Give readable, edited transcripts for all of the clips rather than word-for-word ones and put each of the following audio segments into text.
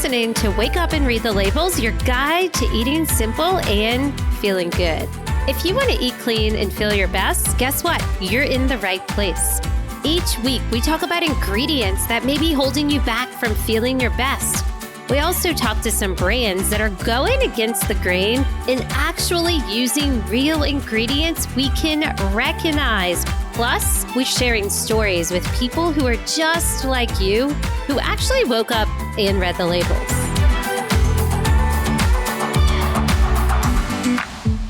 listening to Wake Up and Read the Labels, your guide to eating simple and feeling good. If you want to eat clean and feel your best, guess what? You're in the right place. Each week, we talk about ingredients that may be holding you back from feeling your best. We also talk to some brands that are going against the grain and actually using real ingredients we can recognize. Plus, we're sharing stories with people who are just like you, who actually woke up and read the labels.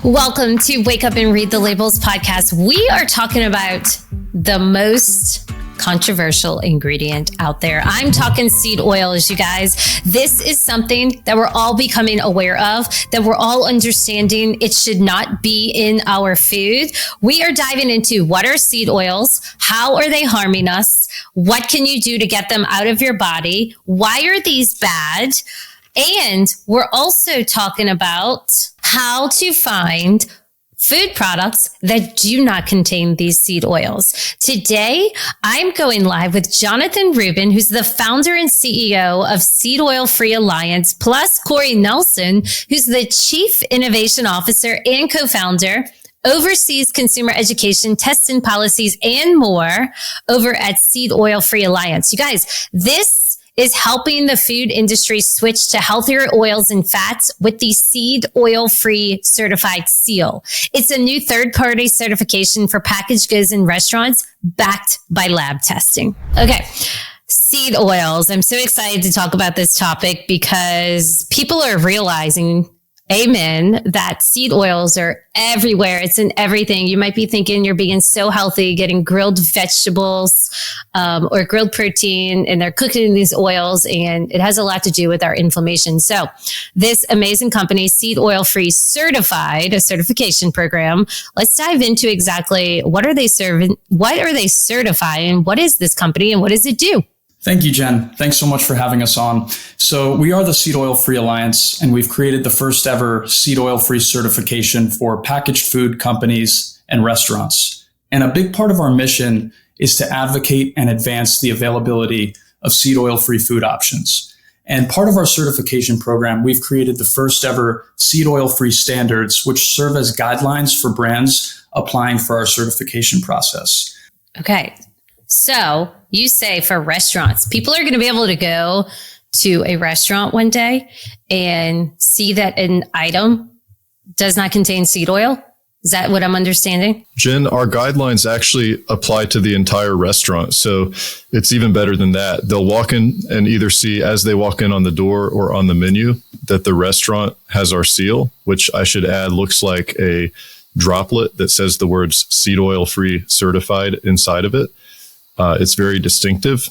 Welcome to Wake Up and Read the Labels podcast. We are talking about the most controversial ingredient out there. I'm talking seed oils, you guys. This is something that we're all becoming aware of, that we're all understanding it should not be in our food. We are diving into what are seed oils, how are they harming us, what can you do to get them out of your body, why are these bad, and we're also talking about how to find food products that do not contain these seed oils. Today, I'm going live with Jonathan Rubin, who's the founder and CEO of Seed Oil Free Alliance, plus Corey Nelson, who's the Chief Innovation Officer and co-founder, oversees consumer education, tests and policies, and more over at Seed Oil Free Alliance. You guys, this is helping the food industry switch to healthier oils and fats with the Seed Oil Free Certified seal. It's a new third-party certification for packaged goods and restaurants backed by lab testing. Okay. Seed oils. I'm so excited to talk about this topic because people are realizing, amen, that seed oils are everywhere. It's in everything. You might be thinking you're being so healthy, getting grilled vegetables or grilled protein, and they're cooking in these oils, and it has a lot to do with our inflammation. So this amazing company, Seed Oil Free Certified, a certification program. Let's dive into exactly what are they serving, what are they certifying, what is this company, and what does it do? Thank you, Jen. Thanks so much for having us on. So we are the Seed Oil Free Alliance, and we've created the first ever seed oil free certification for packaged food companies and restaurants. And a big part of our mission is to advocate and advance the availability of seed oil free food options. And part of our certification program, we've created the first ever seed oil free standards, which serve as guidelines for brands applying for our certification process. Okay. So you say for restaurants, people are going to be able to go to a restaurant one day and see that an item does not contain seed oil. Is that what I'm understanding? Jen, our guidelines actually apply to the entire restaurant. So it's even better than that. They'll walk in and either see as they walk in on the door or on the menu that the restaurant has our seal, which I should add looks like a droplet that says the words seed oil free certified inside of it. It's very distinctive.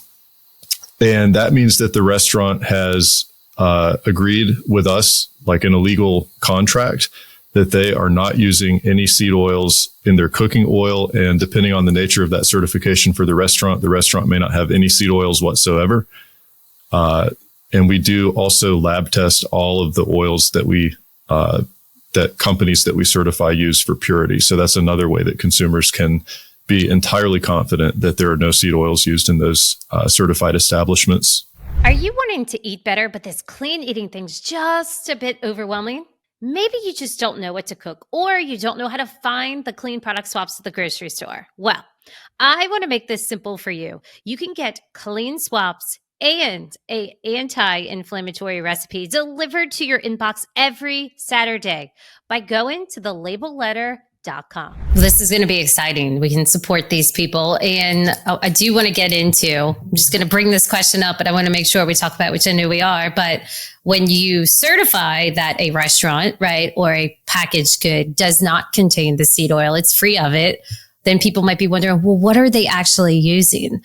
And that means that the restaurant has agreed with us, like in a legal contract, that they are not using any seed oils in their cooking oil. And depending on the nature of that certification for the restaurant may not have any seed oils whatsoever. And we do also lab test all of the oils that that companies that we certify use for purity. So that's another way that consumers can be entirely confident that there are no seed oils used in those certified establishments. Are you wanting to eat better, but this clean eating thing's just a bit overwhelming? Maybe you just don't know what to cook, or you don't know how to find the clean product swaps at the grocery store. Well, I want to make this simple for you. You can get clean swaps and an anti-inflammatory recipe delivered to your inbox every Saturday by going to thelabelletter.com. This is going to be exciting. We can support these people. And I do want to get into, I'm just going to bring this question up, but I want to make sure we talk about, which I know we are, but when you certify that a restaurant, right, or a packaged good does not contain the seed oil, it's free of it, then people might be wondering, well, what are they actually using?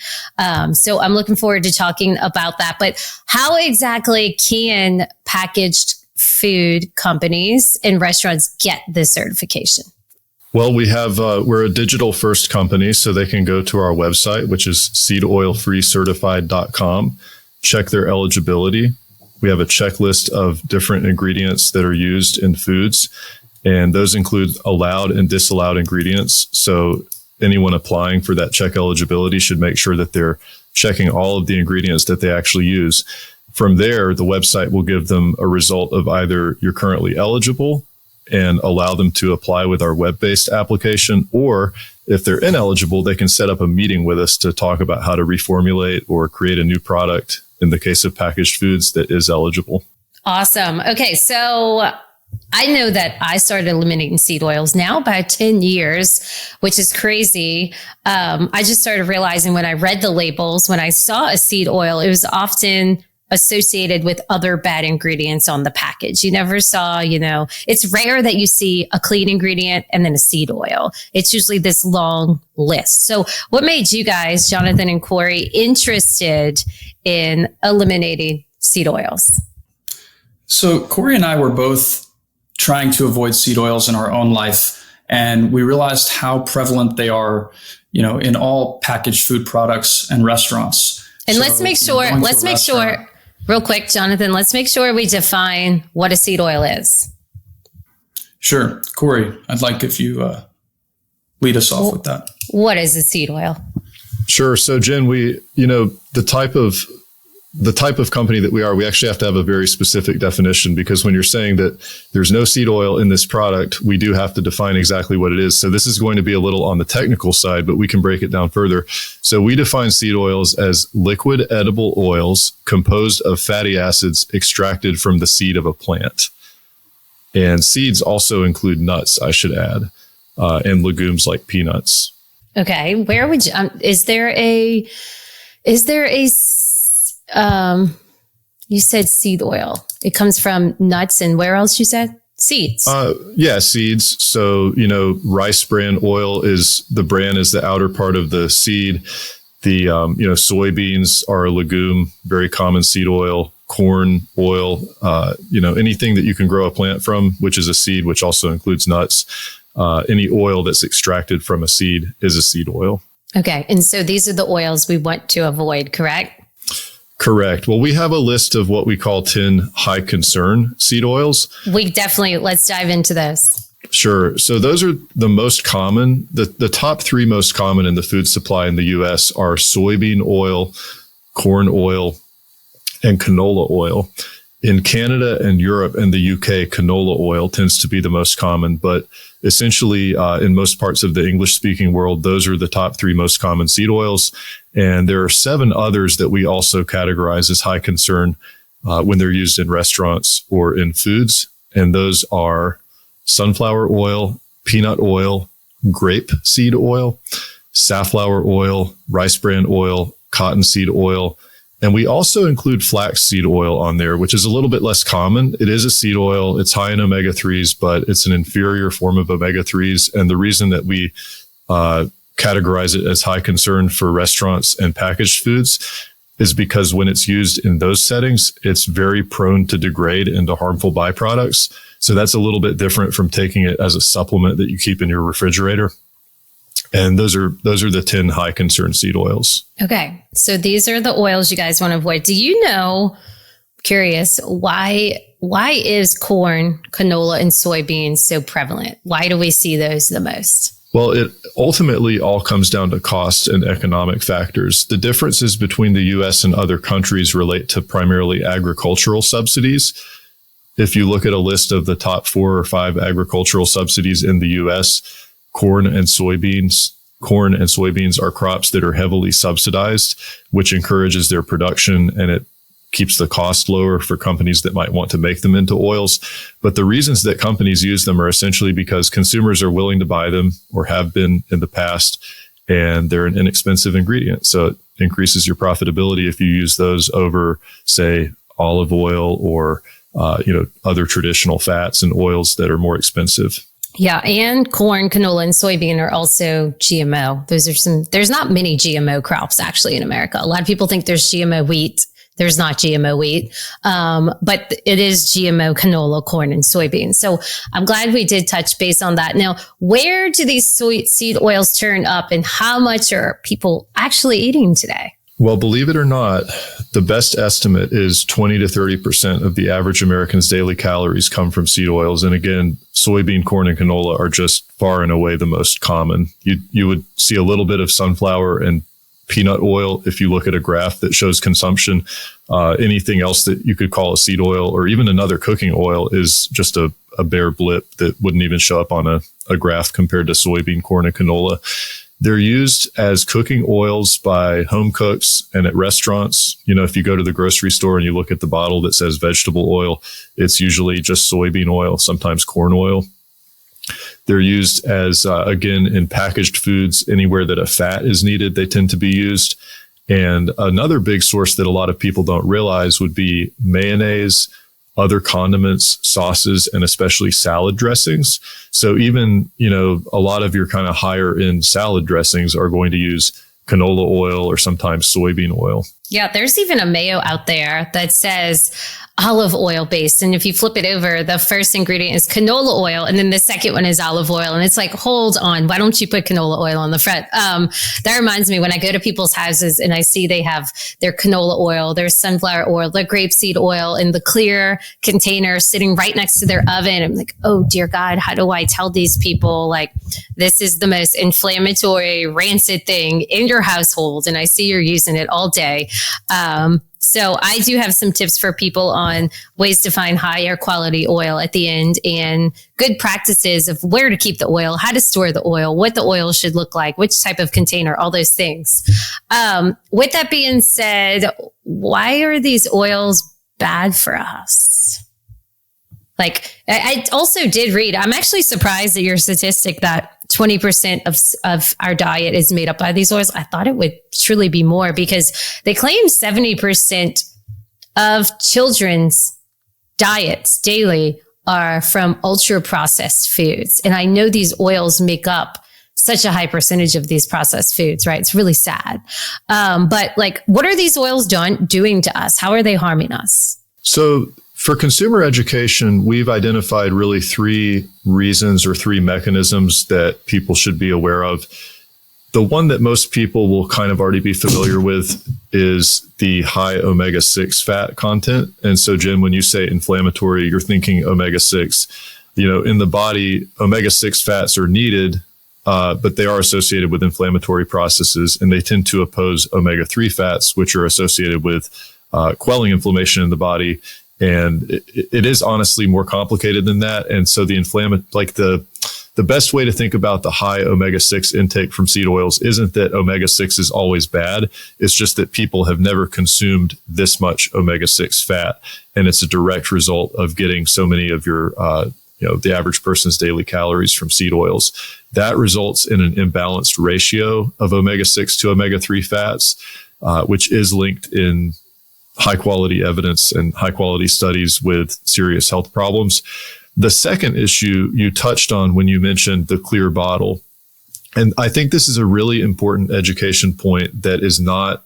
So I'm looking forward to talking about that. But how exactly can packaged food companies and restaurants get this certification? Well, we're a digital first company, so they can go to our website, which is seedoilfreecertified.com, check their eligibility. We have a checklist of different ingredients that are used in foods, and those include allowed and disallowed ingredients. So anyone applying for that check eligibility should make sure that they're checking all of the ingredients that they actually use. From there, the website will give them a result of either you're currently eligible and allow them to apply with our web-based application, or if they're ineligible, they can set up a meeting with us to talk about how to reformulate or create a new product in the case of packaged foods that is eligible. Awesome. Okay, so I know that I started eliminating seed oils now about 10 years, which is crazy. I just started realizing when I read the labels, when I saw a seed oil, it was often associated with other bad ingredients on the package. You never saw, it's rare that you see a clean ingredient and then a seed oil. It's usually this long list. So what made you guys, Jonathan and Corey, interested in eliminating seed oils? So Corey and I were both trying to avoid seed oils in our own life, and we realized how prevalent they are, in all packaged food products and restaurants. And so let's make sure, real quick, Jonathan, let's make sure we define what a seed oil is. Sure. Corey, I'd like if you lead us off with that. What is a seed oil? Sure. So Jen, the type of company that we actually have to have a very specific definition, because when you're saying that there's no seed oil in this product, we do have to define exactly what it is. So this is going to be a little on the technical side, but we can break it down further. So we define seed oils as liquid edible oils composed of fatty acids extracted from the seed of a plant. And seeds also include nuts, I should add, and legumes like peanuts. Okay. Where would you, you said seed oil. It comes from nuts, and where else you said? Seeds. Seeds. So, rice bran oil is the outer part of the seed. The, soybeans are a legume, very common seed oil. Corn oil, anything that you can grow a plant from, which is a seed, which also includes nuts. Any oil that's extracted from a seed is a seed oil. Okay. And so these are the oils we want to avoid, correct? Correct. Well, we have a list of what we call 10 high concern seed oils. Let's dive into those. Sure. So those are the most common. The top 3 most common in the food supply in the U.S. are soybean oil, corn oil, and canola oil. In Canada and Europe and the UK, canola oil tends to be the most common, but essentially in most parts of the English-speaking world, those are the top 3 most common seed oils. And there are 7 others that we also categorize as high concern when they're used in restaurants or in foods. And those are sunflower oil, peanut oil, grape seed oil, safflower oil, rice bran oil, cottonseed oil. And we also include flaxseed oil on there, which is a little bit less common. It is a seed oil. It's high in omega-3s, but it's an inferior form of omega-3s. And the reason that we categorize it as high concern for restaurants and packaged foods is because when it's used in those settings, it's very prone to degrade into harmful byproducts. So that's a little bit different from taking it as a supplement that you keep in your refrigerator. And those are the 10 high concern seed oils. Okay. So these are the oils you guys want to avoid. Do you know, curious, why is corn, canola, and soybeans so prevalent? Why do we see those the most? Well, it ultimately all comes down to cost and economic factors. The differences between the U.S. and other countries relate to primarily agricultural subsidies. If you look at a list of the top 4 or 5 agricultural subsidies in the U.S., corn and soybeans are crops that are heavily subsidized, which encourages their production, and it keeps the cost lower for companies that might want to make them into oils. But the reasons that companies use them are essentially because consumers are willing to buy them or have been in the past, and they're an inexpensive ingredient. So it increases your profitability if you use those over, say, olive oil or other traditional fats and oils that are more expensive. Yeah. And corn, canola, and soybean are also GMO. There's not many GMO crops actually in America. A lot of people think there's GMO wheat. There's not GMO wheat, but it is GMO canola, corn, and soybeans. So I'm glad we did touch base on that. Now, where do these seed oils turn up, and how much are people actually eating today? Well, believe it or not, the best estimate is 20 to 30% of the average American's daily calories come from seed oils. And again, soybean, corn, and canola are just far and away the most common. You would see a little bit of sunflower and peanut oil. If you look at a graph that shows consumption, anything else that you could call a seed oil or even another cooking oil is just a bare blip that wouldn't even show up on a graph compared to soybean, corn, and canola. They're used as cooking oils by home cooks and at restaurants. If you go to the grocery store and you look at the bottle that says vegetable oil, it's usually just soybean oil, sometimes corn oil. They're used as, again, in packaged foods. Anywhere that a fat is needed, they tend to be used. And another big source that a lot of people don't realize would be mayonnaise, other condiments, sauces, and especially salad dressings. So even, a lot of your kind of higher end salad dressings are going to use canola oil or sometimes soybean oil. Yeah, there's even a mayo out there that says olive oil based. And if you flip it over, the first ingredient is canola oil. And then the second one is olive oil. And it's like, hold on, why don't you put canola oil on the front? That reminds me when I go to people's houses and I see they have their canola oil, their sunflower oil, their grapeseed oil in the clear container sitting right next to their oven. I'm like, oh dear God, how do I tell these people like this is the most inflammatory, rancid thing in your household? And I see you're using it all day. So I do have some tips for people on ways to find higher quality oil at the end and good practices of where to keep the oil, how to store the oil, what the oil should look like, which type of container, all those things. With that being said, why are these oils bad for us? Like I also did read, I'm actually surprised at your statistic that 20% of our diet is made up by these oils. I thought it would truly be more because they claim 70% of children's diets daily are from ultra processed foods. And I know these oils make up such a high percentage of these processed foods, right? It's really sad. But like, what are these oils doing to us? How are they harming us? So for consumer education, we've identified really three reasons or three mechanisms that people should be aware of. The one that most people will kind of already be familiar with is the high omega-6 fat content. And so, Jen, when you say inflammatory, you're thinking omega-6. In the body, omega-6 fats are needed, but they are associated with inflammatory processes, and they tend to oppose omega-3 fats, which are associated with quelling inflammation in the body. And it is honestly more complicated than that. And so the best way to think about the high omega-6 intake from seed oils isn't that omega-6 is always bad. It's just that people have never consumed this much omega-6 fat. And it's a direct result of getting so many of your, the average person's daily calories from seed oils. That results in an imbalanced ratio of omega-6 to omega-3 fats, which is linked in high quality evidence and high quality studies with serious health problems. The second issue you touched on when you mentioned the clear bottle. And I think this is a really important education point that is not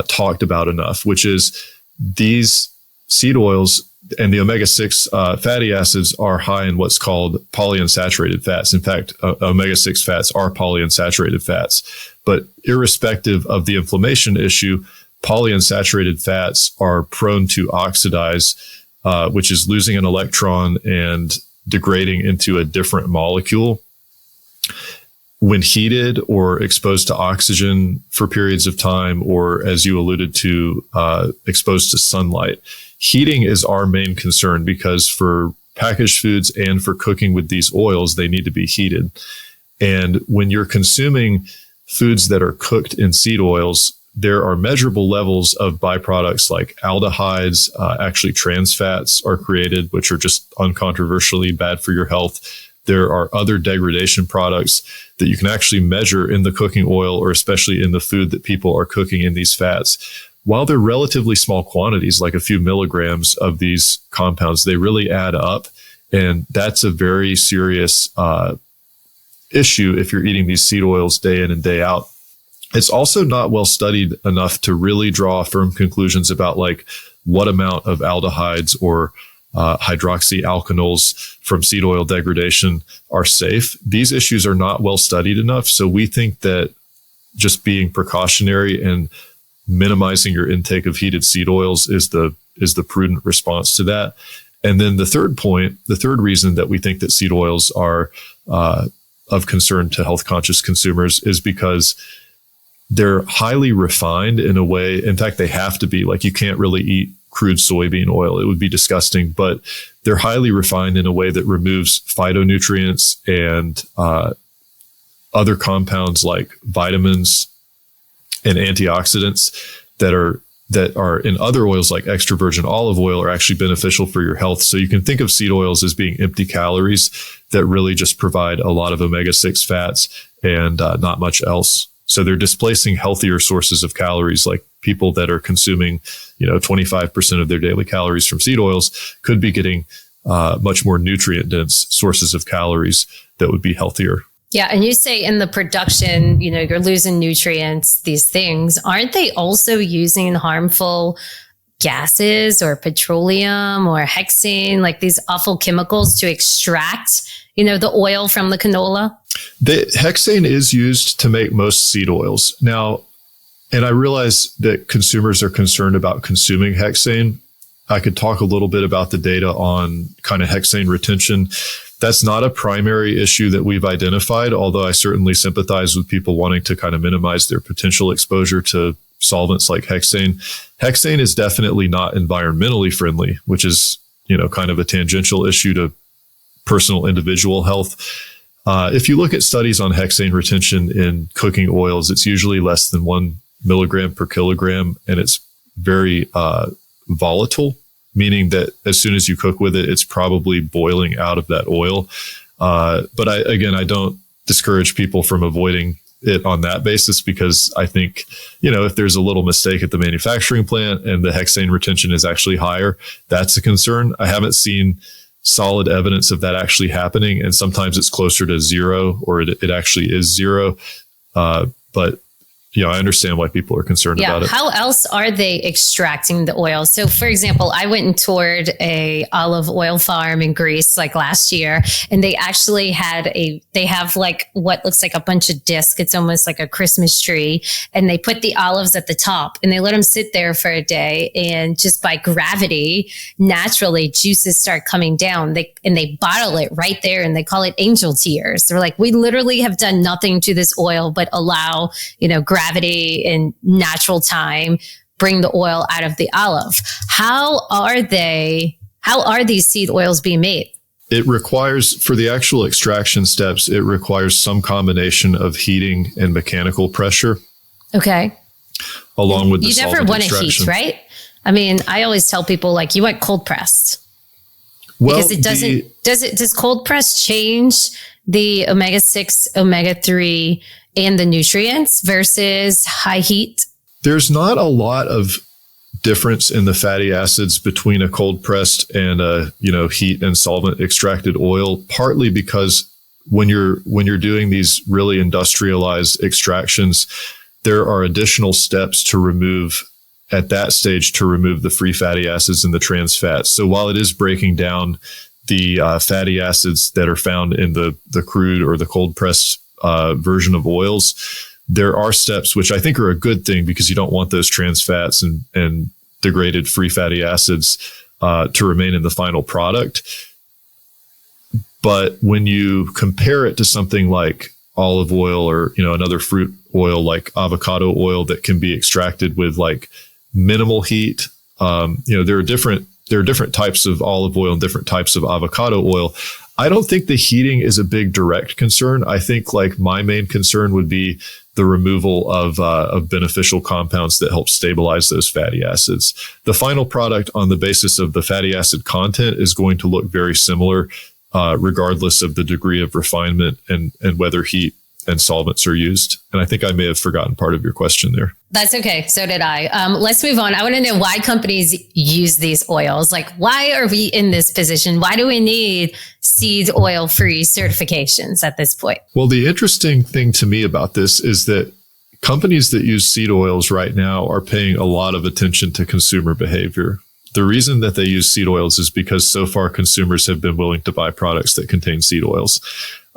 talked about enough, which is these seed oils and the omega-6 fatty acids are high in what's called polyunsaturated fats. In fact, omega-6 fats are polyunsaturated fats. But irrespective of the inflammation issue, polyunsaturated fats are prone to oxidize, which is losing an electron and degrading into a different molecule. When heated or exposed to oxygen for periods of time, or as you alluded to, exposed to sunlight. Heating is our main concern because for packaged foods and for cooking with these oils, they need to be heated. And when you're consuming foods that are cooked in seed oils, there are measurable levels of byproducts like aldehydes, actually trans fats are created, which are just uncontroversially bad for your health. There are other degradation products that you can actually measure in the cooking oil, or especially in the food that people are cooking in these fats. While they're relatively small quantities, like a few milligrams of these compounds, they really add up. And that's a very serious issue if you're eating these seed oils day in and day out. It's also not well studied enough to really draw firm conclusions about like what amount of aldehydes or hydroxyalkanols from seed oil degradation are safe. These issues are not well studied enough. So we think that just being precautionary and minimizing your intake of heated seed oils is the prudent response to that. And then the third reason that we think that seed oils are of concern to health conscious consumers is because they're highly refined in a way. In fact, they have to be. Like, you can't really eat crude soybean oil. It would be disgusting, but they're highly refined in a way that removes phytonutrients and other compounds like vitamins and antioxidants that are in other oils like extra virgin olive oil are actually beneficial for your health. So you can think of seed oils as being empty calories that really just provide a lot of omega-6 fats and not much else. So they're displacing healthier sources of calories, like people that are consuming, 25% of their daily calories from seed oils could be getting much more nutrient dense sources of calories that would be healthier. Yeah. And you say in the production, you're losing nutrients, these things. Aren't they also using harmful gases or petroleum or hexane, like these awful chemicals to extract, the oil from the canola? The hexane is used to make most seed oils. Now, and I realize that consumers are concerned about consuming hexane. I could talk a little bit about the data on kind of hexane retention. That's not a primary issue that we've identified, although I certainly sympathize with people wanting to kind of minimize their potential exposure to solvents like hexane. Hexane is definitely not environmentally friendly, which is, kind of a tangential issue to personal individual health. If you look at studies on hexane retention in cooking oils, it's usually less than 1 milligram per kilogram, and it's very volatile, meaning that as soon as you cook with it, it's probably boiling out of that oil. But I don't discourage people from avoiding it on that basis, because I think, if there's a little mistake at the manufacturing plant and the hexane retention is actually higher, that's a concern. I haven't seen solid evidence of that actually happening. And sometimes it's closer to zero, or it actually is zero. But I understand why people are concerned about it. How else are they extracting the oil? So, for example, I went and toured a olive oil farm in Greece like last year, and they actually have like what looks like a bunch of discs. It's almost like a Christmas tree, and they put the olives at the top and they let them sit there for a day, and just by gravity, naturally juices start coming down. They bottle it right there, and they call it angel tears. They're like, we literally have done nothing to this oil but allow, gravity and natural time bring the oil out of the olive. How are these seed oils being made? It requires, for the actual extraction steps, it requires some combination of heating and mechanical pressure. Okay. Along with the you solvent never want to extraction. heat, right? I mean, I always tell people, like, you want cold pressed. Well, because it doesn't, does cold press change the omega-6, omega-3 and the nutrients versus high heat? There's not a lot of difference in the fatty acids between a cold pressed and a, heat and solvent extracted oil, partly because when you're doing these really industrialized extractions, there are additional steps to remove at that stage to remove the free fatty acids and the trans fats. So while it is breaking down the fatty acids that are found in the crude or the cold pressed version of oils, there are steps which I think are a good thing, because you don't want those trans fats and degraded free fatty acids to remain in the final product. But when you compare it to something like olive oil or another fruit oil like avocado oil that can be extracted with like minimal heat, there are different types of olive oil and different types of avocado oil. I don't think the heating is a big direct concern. I think like my main concern would be the removal of beneficial compounds that help stabilize those fatty acids. The final product on the basis of the fatty acid content is going to look very similar, regardless of the degree of refinement and whether heat and solvents are used. And I think I may have forgotten part of your question there. That's okay. So did I. Let's move on. I want to know why companies use these oils. Like, why are we in this position? Why do we need seed oil free certifications at this point? Well, the interesting thing to me about this is that companies that use seed oils right now are paying a lot of attention to consumer behavior. The reason that they use seed oils is because so far consumers have been willing to buy products that contain seed oils.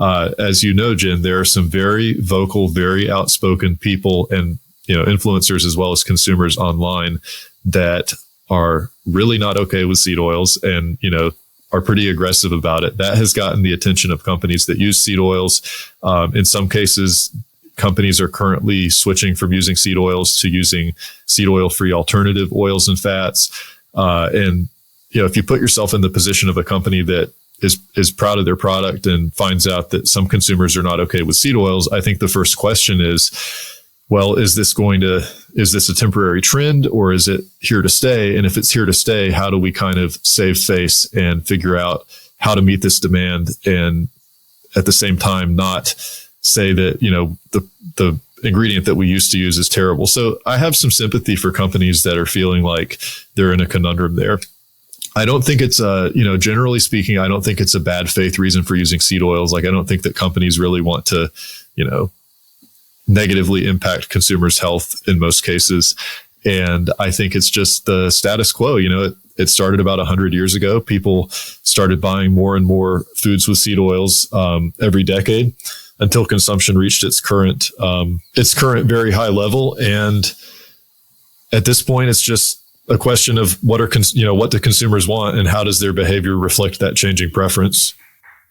As you know, Jen, there are some very vocal, very outspoken people and influencers as well as consumers online that are really not okay with seed oils and are pretty aggressive about it. That has gotten the attention of companies that use seed oils. In some cases, companies are currently switching from using seed oils to using seed oil-free alternative oils and fats. And if you put yourself in the position of a company that is proud of their product and finds out that some consumers are not okay with seed oils, I think the first question is, well, is this a temporary trend, or is it here to stay? And if it's here to stay, how do we kind of save face and figure out how to meet this demand, and at the same time not say that, the ingredient that we used to use is terrible. So I have some sympathy for companies that are feeling like they're in a conundrum there. I don't think it's generally speaking, I don't think it's a bad faith reason for using seed oils. Like, I don't think that companies really want to, negatively impact consumers' health in most cases. And I think it's just the status quo. It started about 100 years ago. People started buying more and more foods with seed oils every decade until consumption reached its current very high level. And at this point, it's just a question of what do consumers want, and how does their behavior reflect that changing preference.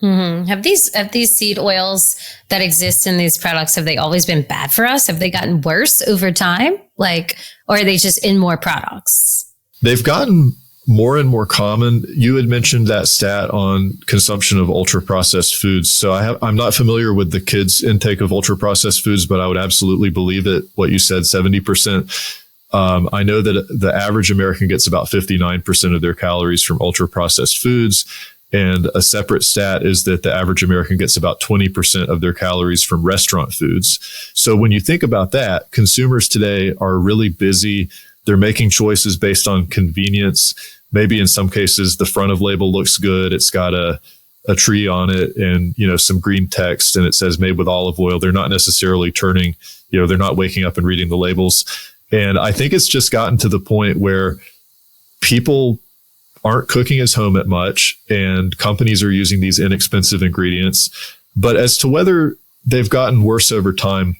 Mm-hmm. Have these seed oils that exist in these products, have they always been bad for us? Have they gotten worse over time? Or are they just in more products? They've gotten more and more common. You had mentioned that stat on consumption of ultra processed foods. So I'm not familiar with the kids' intake of ultra processed foods, but I would absolutely believe it. What you said, 70%. I know that the average American gets about 59% of their calories from ultra processed foods. And a separate stat is that the average American gets about 20% of their calories from restaurant foods. So when you think about that, consumers today are really busy. They're making choices based on convenience. Maybe in some cases, the front of label looks good. It's got a tree on it and, some green text, and it says made with olive oil. They're not necessarily they're not waking up and reading the labels. And I think it's just gotten to the point where people aren't cooking as home at much, and companies are using these inexpensive ingredients. But as to whether they've gotten worse over time,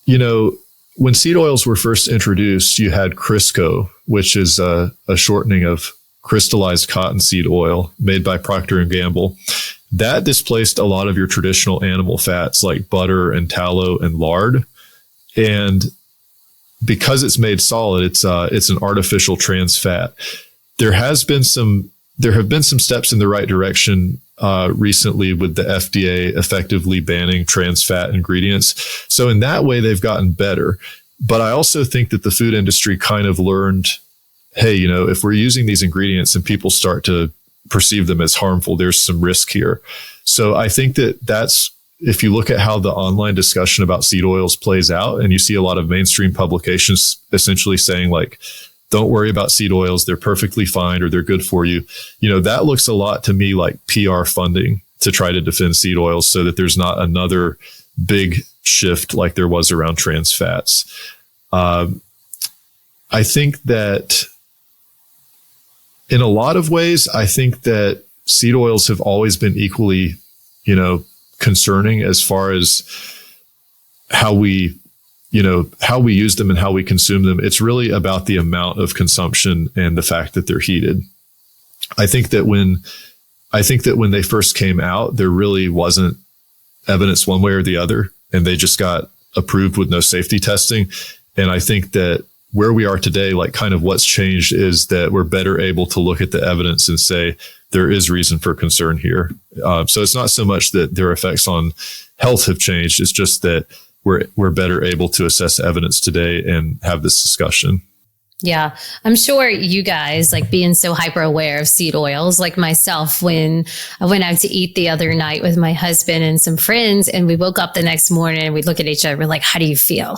when seed oils were first introduced, you had Crisco, which is a shortening of crystallized cottonseed oil made by Procter & Gamble. That displaced a lot of your traditional animal fats like butter and tallow and lard. And because it's made solid, it's an artificial trans fat. There have been some steps in the right direction recently with the FDA effectively banning trans fat ingredients. So in that way, they've gotten better. But I also think that the food industry kind of learned, hey, if we're using these ingredients and people start to perceive them as harmful, there's some risk here. So I think that's, if you look at how the online discussion about seed oils plays out, and you see a lot of mainstream publications essentially saying don't worry about seed oils, they're perfectly fine, or they're good for you. That looks a lot to me like PR funding to try to defend seed oils so that there's not another big shift like there was around trans fats. I think that in a lot of ways, I think that seed oils have always been equally, concerning as far as how we use them and how we consume them. It's really about the amount of consumption and the fact that they're heated. I think that when they first came out, there really wasn't evidence one way or the other, and they just got approved with no safety testing. And I think that where we are today, kind of what's changed is that we're better able to look at the evidence and say, there is reason for concern here. So it's not so much that their effects on health have changed. It's just that we're better able to assess evidence today and have this discussion. Yeah, I'm sure you guys, being so hyper aware of seed oils, like myself, when I went out to eat the other night with my husband and some friends, and we woke up the next morning and we look at each other, we're like, how do you feel?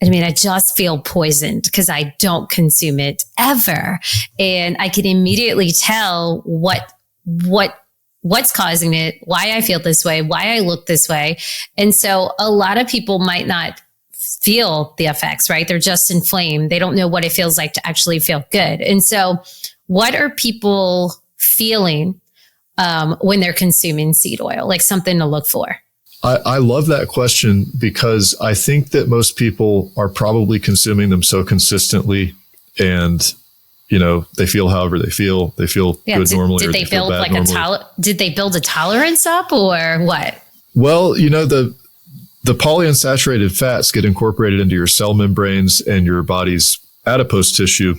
I just feel poisoned because I don't consume it ever. And I can immediately tell what's causing it, why I feel this way, why I look this way. And so a lot of people might not feel the effects, right? They're just inflamed. They don't know what it feels like to actually feel good. And so what are people feeling when they're consuming seed oil? Something to look for. I love that question because I think that most people are probably consuming them so consistently, and they feel however they feel. They feel good normally. Did they build did they build a tolerance up or what? Well, the polyunsaturated fats get incorporated into your cell membranes and your body's adipose tissue.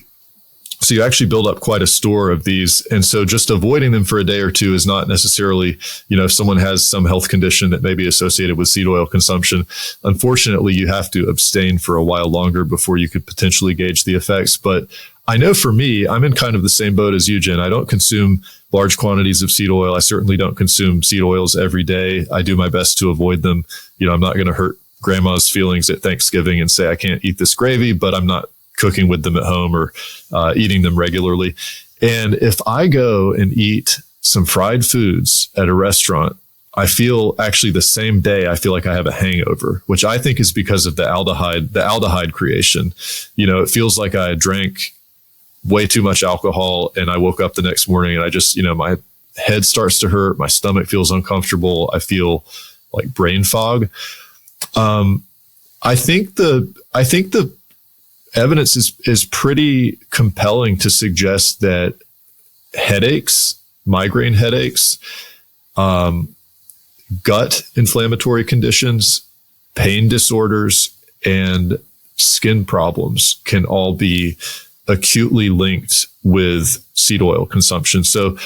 So you actually build up quite a store of these. And so just avoiding them for a day or two is not necessarily, if someone has some health condition that may be associated with seed oil consumption, unfortunately, you have to abstain for a while longer before you could potentially gauge the effects. But I know for me, I'm in kind of the same boat as you, Jen. I don't consume large quantities of seed oil. I certainly don't consume seed oils every day. I do my best to avoid them. I'm not going to hurt grandma's feelings at Thanksgiving and say, I can't eat this gravy, but I'm not cooking with them at home or eating them regularly. And if I go and eat some fried foods at a restaurant, I feel actually the same day, I feel like I have a hangover, which I think is because of the aldehyde creation. It feels like I drank way too much alcohol and I woke up the next morning and I just, my head starts to hurt. My stomach feels uncomfortable. I feel like brain fog. I think the evidence is pretty compelling to suggest that headaches, migraine headaches, gut inflammatory conditions, pain disorders, and skin problems can all be acutely linked with seed oil consumption. So,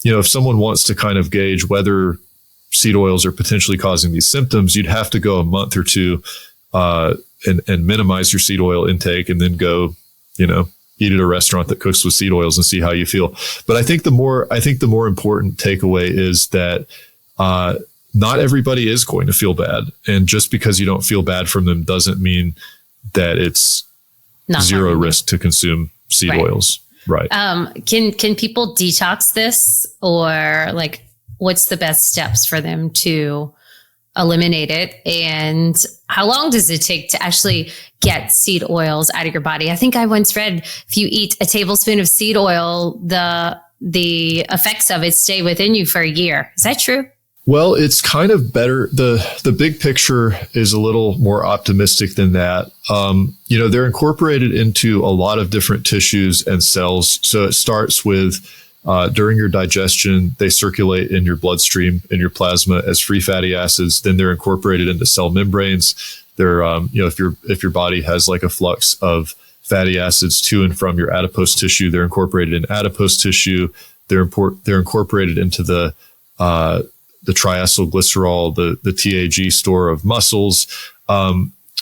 if someone wants to kind of gauge whether seed oils are potentially causing these symptoms, you'd have to go a month or two and minimize your seed oil intake and then go, eat at a restaurant that cooks with seed oils and see how you feel. But I think the more important takeaway is that not everybody is going to feel bad. And just because you don't feel bad from them doesn't mean that it's not zero risk to consume seed oils. Right. Can people detox this, or what's the best steps for them to eliminate it? And how long does it take to actually get seed oils out of your body? I think I once read if you eat a tablespoon of seed oil, the effects of it stay within you for a year. Is that true? Well, it's kind of better. The big picture is a little more optimistic than that. They're incorporated into a lot of different tissues and cells. So it starts with during your digestion, they circulate in your bloodstream, in your plasma as free fatty acids. Then they're incorporated into cell membranes. They're, if your body has like a flux of fatty acids to and from your adipose tissue, they're incorporated in adipose tissue. They're incorporated into the triacylglycerol, the TAG store of muscles.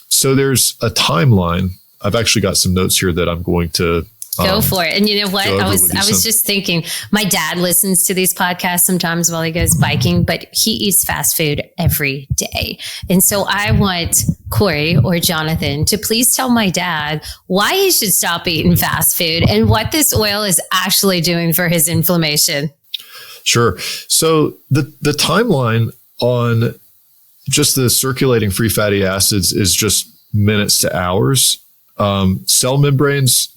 So there's a timeline. I've actually got some notes here that I'm going to go for it. And you know what? I was just thinking, my dad listens to these podcasts sometimes while he goes biking, but he eats fast food every day. And so I want Corey or Jonathan to please tell my dad why he should stop eating fast food and what this oil is actually doing for his inflammation. Sure. So the timeline on just the circulating free fatty acids is just minutes to hours. Cell membranes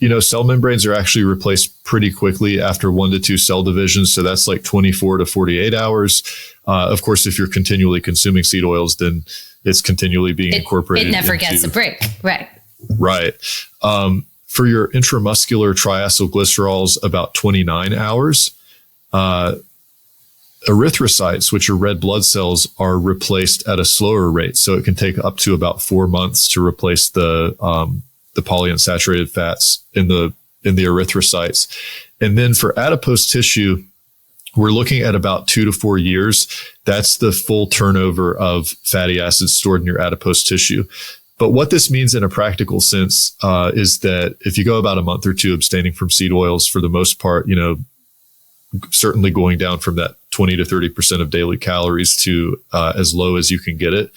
are actually replaced pretty quickly after 1 to 2 cell divisions. So that's like 24 to 48 hours. Of course, if you're continually consuming seed oils, then it's continually being incorporated. It never gets a break. Right. Right. For your intramuscular triacylglycerols, about 29 hours. Erythrocytes, which are red blood cells, are replaced at a slower rate. So it can take up to about 4 months to replace the polyunsaturated fats in the erythrocytes. And then for adipose tissue, we're looking at about 2 to 4 years. That's the full turnover of fatty acids stored in your adipose tissue. But what this means in a practical sense is that if you go about a month or two abstaining from seed oils, for the most part, certainly going down from that 20 to 30% of daily calories to as low as you can get it,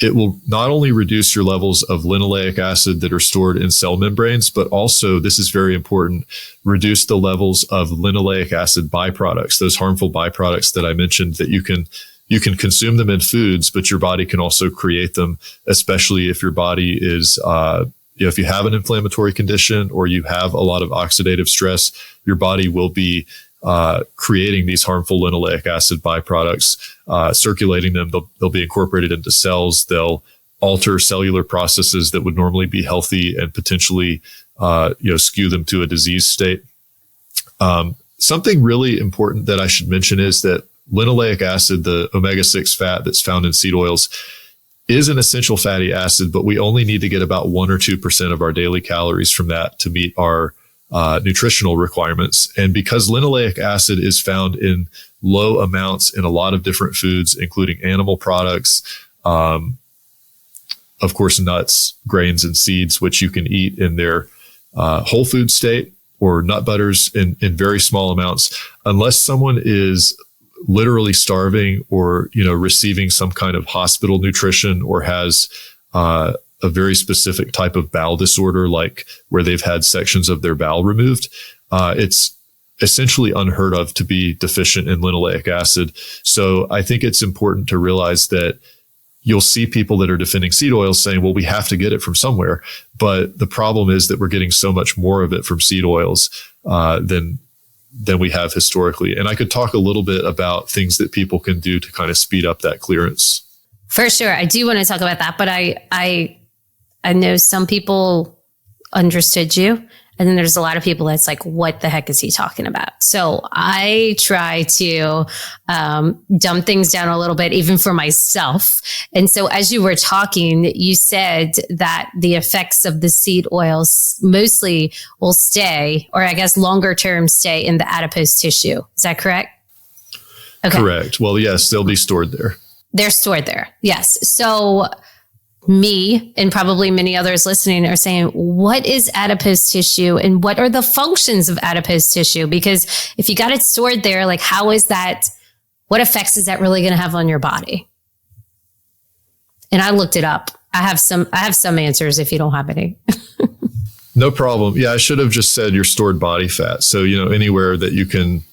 it will not only reduce your levels of linoleic acid that are stored in cell membranes, but also, this is very important, reduce the levels of linoleic acid byproducts, those harmful byproducts that I mentioned, that you can consume them in foods, but your body can also create them, especially if your body is, if you have an inflammatory condition or you have a lot of oxidative stress, your body will be creating these harmful linoleic acid byproducts, circulating them. They'll be incorporated into cells. They'll alter cellular processes that would normally be healthy and potentially, skew them to a disease state. Something really important that I should mention is that linoleic acid, the omega-6 fat that's found in seed oils, is an essential fatty acid, but we only need to get about 1 or 2% of our daily calories from that to meet our nutritional requirements. And because linoleic acid is found in low amounts in a lot of different foods, including animal products, of course, nuts, grains, and seeds, which you can eat in their whole food state, or nut butters in very small amounts, unless someone is literally starving or, receiving some kind of hospital nutrition, or has a very specific type of bowel disorder, like where they've had sections of their bowel removed. It's essentially unheard of to be deficient in linoleic acid. So I think it's important to realize that you'll see people that are defending seed oils saying, well, we have to get it from somewhere. But the problem is that we're getting so much more of it from seed oils than we have historically. And I could talk a little bit about things that people can do to kind of speed up that clearance. For sure. I do want to talk about that, but I know some people understood you. And then there's a lot of people that's like, what the heck is he talking about? So I try to dumb things down a little bit, even for myself. And so as you were talking, you said that the effects of the seed oils mostly will stay, or I guess longer term stay in the adipose tissue. Is that correct? Okay. Correct. Well, yes, they'll be stored there. They're stored there. Yes. So me and probably many others listening are saying, what is adipose tissue and what are the functions of adipose tissue? Because if you got it stored there, like how is that, what effects is that really going to have on your body? And I looked it up. I have some answers if you don't have any. No problem. Yeah, I should have just said your stored body fat. So, anywhere that you can,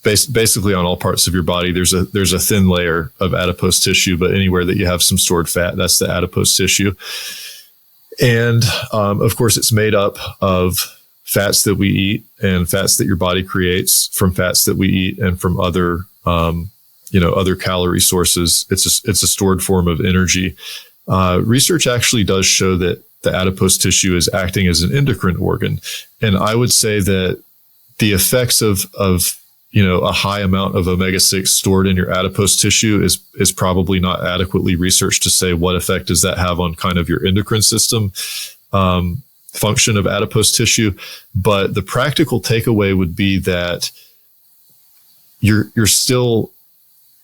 basically on all parts of your body, there's a thin layer of adipose tissue, but anywhere that you have some stored fat, that's the adipose tissue. And of course, it's made up of fats that we eat and fats that your body creates from fats that we eat and from other calorie sources. It's a stored form of energy. Research actually does show that the adipose tissue is acting as an endocrine organ. And I would say that the effects of a high amount of omega-6 stored in your adipose tissue is probably not adequately researched to say what effect does that have on kind of your endocrine system function of adipose tissue. But the practical takeaway would be that you're still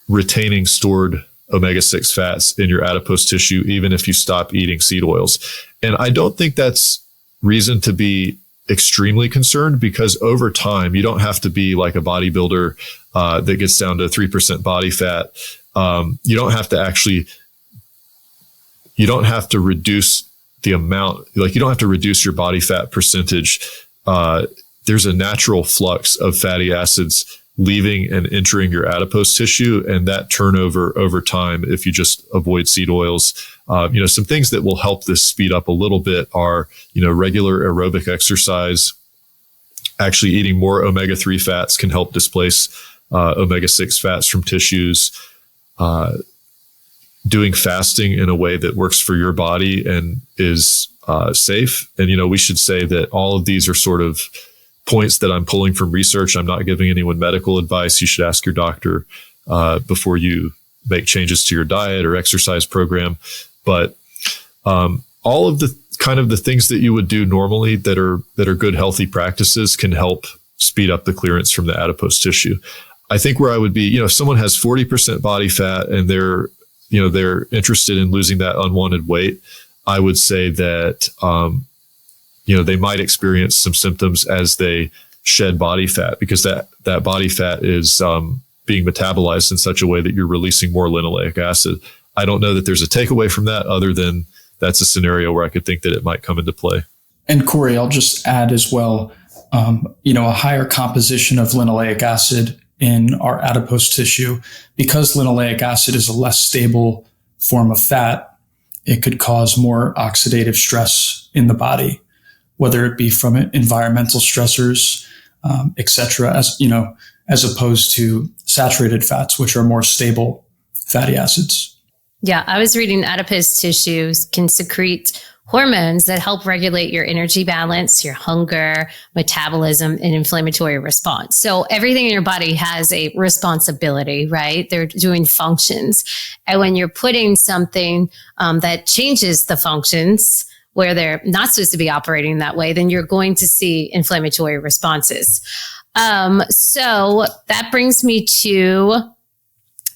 retaining stored omega-6 fats in your adipose tissue, even if you stop eating seed oils. And I don't think that's reason to be extremely concerned, because over time, you don't have to be like a bodybuilder that gets down to 3% body fat. You don't have to reduce the amount, like you don't have to reduce your body fat percentage. There's a natural flux of fatty acids leaving and entering your adipose tissue, and that turnover over time, if you just avoid seed oils. Some things that will help this speed up a little bit are, regular aerobic exercise. Actually, eating more omega-3 fats can help displace omega-6 fats from tissues. Doing fasting in a way that works for your body and is safe. And, we should say that all of these are sort of points that I'm pulling from research. I'm not giving anyone medical advice. You should ask your doctor before you make changes to your diet or exercise program. But all of the kind of the things that you would do normally that are good, healthy practices can help speed up the clearance from the adipose tissue. I think where I would be, if someone has 40% body fat and they're interested in losing that unwanted weight, I would say that, they might experience some symptoms as they shed body fat, because that body fat is being metabolized in such a way that you're releasing more linoleic acid. I don't know that there's a takeaway from that other than that's a scenario where I could think that it might come into play. And Corey, I'll just add as well, a higher composition of linoleic acid in our adipose tissue. Because linoleic acid is a less stable form of fat, it could cause more oxidative stress in the body, whether it be from environmental stressors, et cetera, as opposed to saturated fats, which are more stable fatty acids. Yeah, I was reading adipose tissues can secrete hormones that help regulate your energy balance, your hunger, metabolism, and inflammatory response. So everything in your body has a responsibility, right? They're doing functions. And when you're putting something that changes the functions where they're not supposed to be operating that way, then you're going to see inflammatory responses. So that brings me to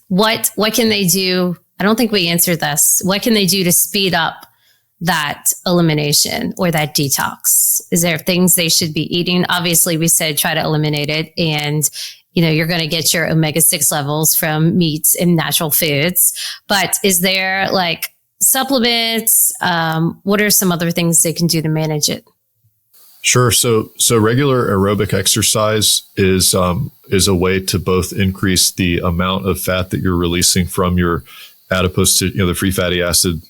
what can they do? I don't think we answered this. What can they do to speed up that elimination or that detox? Is there things they should be eating? Obviously, we said try to eliminate it, and you're going to get your omega-6 levels from meats and natural foods. But is there like supplements? What are some other things they can do to manage it? Sure. So regular aerobic exercise is a way to both increase the amount of fat that you're releasing from your adipose tissue. The free fatty acid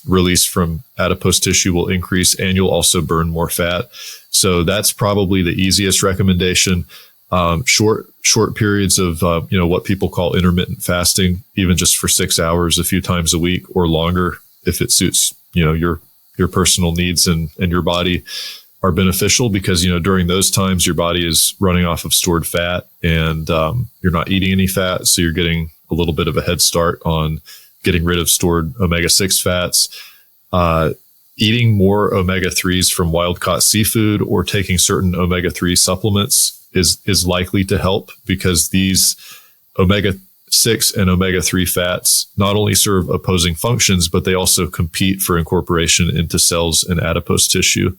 release from adipose tissue will increase, and you'll also burn more fat. So that's probably the easiest recommendation. Short periods of what people call intermittent fasting, even just for 6 hours a few times a week or longer, if it suits your personal needs and your body, are beneficial, because during those times your body is running off of stored fat, and you're not eating any fat, so you're getting a little bit of a head start on getting rid of stored omega-6 fats. Eating more omega-3s from wild-caught seafood or taking certain omega-3 supplements is likely to help, because these omega-6 and omega-3 fats not only serve opposing functions, but they also compete for incorporation into cells and adipose tissue.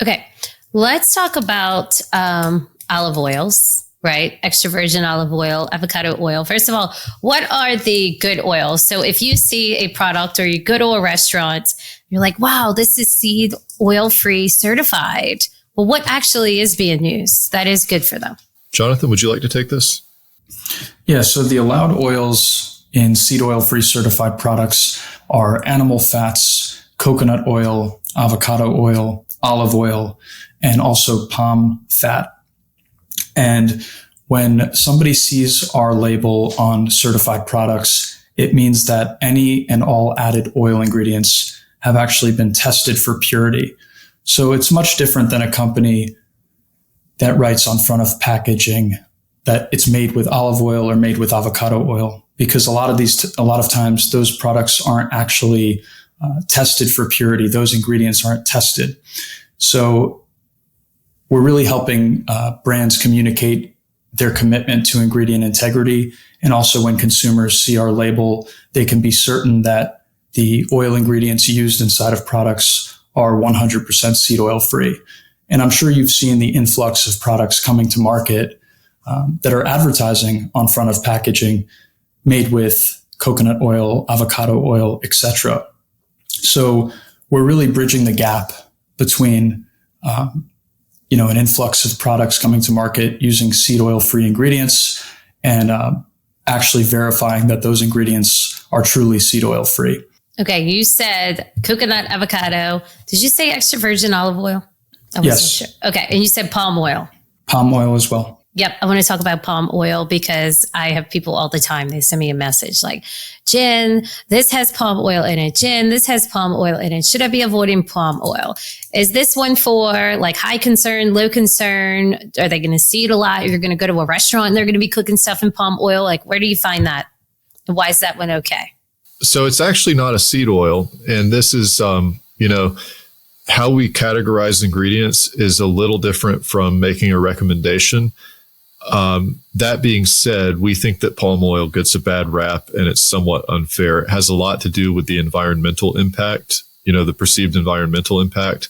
Okay, let's talk about olive oils. Right? Extra virgin olive oil, avocado oil. First of all, what are the good oils? So if you see a product or you go to a restaurant, you're like, wow, this is seed oil free certified. Well, what actually is being used that is good for them? Jonathan, would you like to take this? Yeah, so the allowed oils in seed oil free certified products are animal fats, coconut oil, avocado oil, olive oil, and also palm fat. And when somebody sees our label on certified products, it means that any and all added oil ingredients have actually been tested for purity. So it's much different than a company that writes on front of packaging that it's made with olive oil or made with avocado oil, because a lot of times those products aren't actually tested for purity. Those ingredients aren't tested. So we're really helping brands communicate their commitment to ingredient integrity. And also when consumers see our label, they can be certain that the oil ingredients used inside of products are 100% seed oil free. And I'm sure you've seen the influx of products coming to market that are advertising on front of packaging made with coconut oil, avocado oil, etc. So we're really bridging the gap between an influx of products coming to market using seed oil free ingredients and actually verifying that those ingredients are truly seed oil free. Okay. You said coconut, avocado. Did you say extra virgin olive oil? I wasn't Yes. sure. Okay. And you said palm oil. Palm oil as well. Yep. I want to talk about palm oil because I have people all the time. They send me a message like, Jen, this has palm oil in it. Jen, this has palm oil in it. Should I be avoiding palm oil? Is this one for like high concern, low concern? Are they going to see it a lot? You're going to go to a restaurant and they're going to be cooking stuff in palm oil. Like, where do you find that? And why is that one okay? So it's actually not a seed oil. And this is, how we categorize ingredients is a little different from making a recommendation. That being said, we think that palm oil gets a bad rap and it's somewhat unfair. It has a lot to do with the environmental impact, the perceived environmental impact,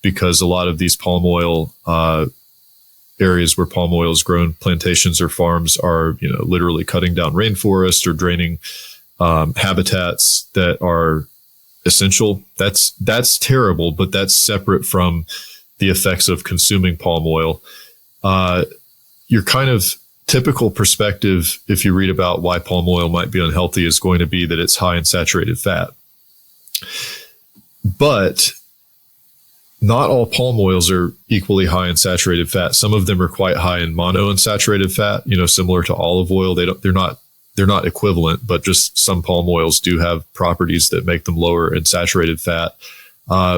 because a lot of these palm oil areas where palm oil is grown, plantations or farms, are literally cutting down rainforest or draining habitats that are essential. That's terrible, but that's separate from the effects of consuming palm oil. Your kind of typical perspective, if you read about why palm oil might be unhealthy, is going to be that it's high in saturated fat. But not all palm oils are equally high in saturated fat. Some of them are quite high in monounsaturated fat, similar to olive oil. They're not they're not equivalent, but just some palm oils do have properties that make them lower in saturated fat.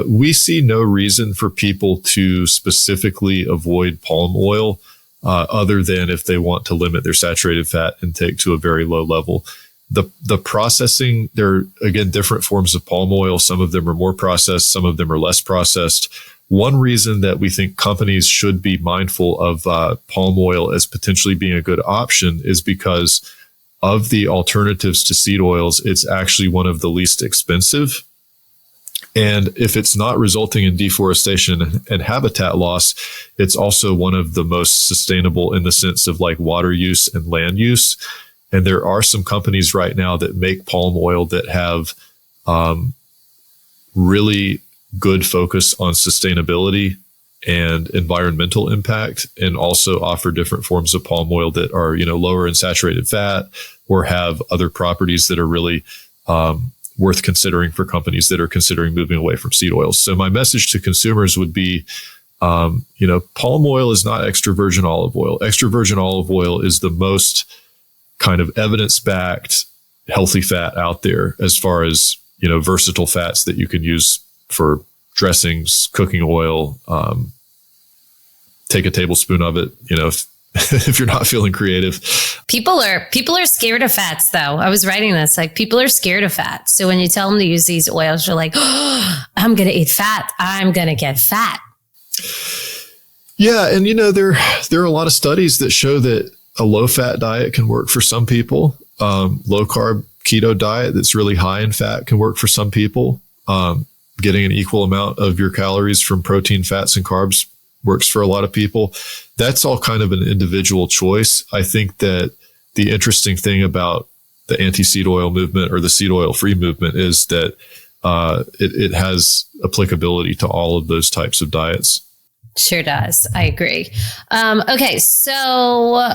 We see no reason for people to specifically avoid palm oil, other than if they want to limit their saturated fat intake to a very low level. The processing, there are, again, different forms of palm oil. Some of them are more processed, some of them are less processed. One reason that we think companies should be mindful of palm oil as potentially being a good option is because of the alternatives to seed oils, it's actually one of the least expensive. And if it's not resulting in deforestation and habitat loss, it's also one of the most sustainable in the sense of like water use and land use. And there are some companies right now that make palm oil that have really good focus on sustainability and environmental impact, and also offer different forms of palm oil that are, lower in saturated fat or have other properties that are really worth considering for companies that are considering moving away from seed oils. So my message to consumers would be, palm oil is not extra virgin olive oil. Extra virgin olive oil is the most kind of evidence-backed healthy fat out there as far as, versatile fats that you can use for dressings, cooking oil. Take a tablespoon of it, if you're not feeling creative. People are scared of fats, though. I was writing this, like, people are scared of fats. So when you tell them to use these oils, you're like, oh, I'm going to eat fat. I'm going to get fat. Yeah. And, there are a lot of studies that show that a low fat diet can work for some people. Low carb keto diet that's really high in fat can work for some people. Getting an equal amount of your calories from protein, fats, and carbs works for a lot of people. That's all kind of an individual choice. I think that the interesting thing about the anti-seed oil movement or the seed oil free movement is that it has applicability to all of those types of diets. Sure does. I agree. Okay, so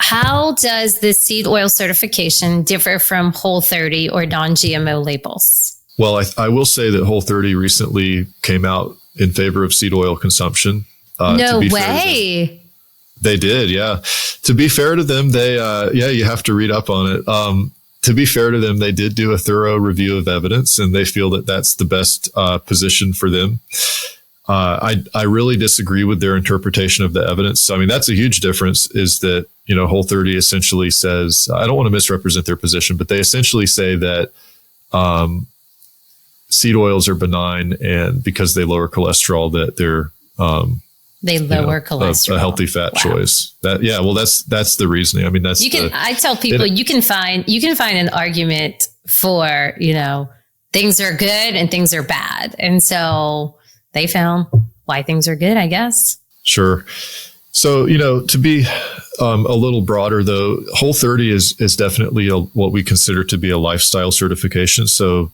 how does the seed oil certification differ from Whole30 or non-GMO labels? Well, I will say that Whole30 recently came out in favor of seed oil consumption. No way. They did, yeah. To be fair to them, they, you have to read up on it. To be fair to them, they did do a thorough review of evidence, and they feel that that's the best position for them. I really disagree with their interpretation of the evidence. I mean, that's a huge difference, is that, Whole30 essentially says, I don't want to misrepresent their position, but they essentially say that seed oils are benign, and because they lower cholesterol, that they're they lower cholesterol, a healthy fat choice. That's the reasoning. I mean, I tell people you can find an argument for, things are good and things are bad, and so they found why things are good, I guess. Sure. So, to be a little broader, though, Whole30 is definitely what we consider to be a lifestyle certification. So,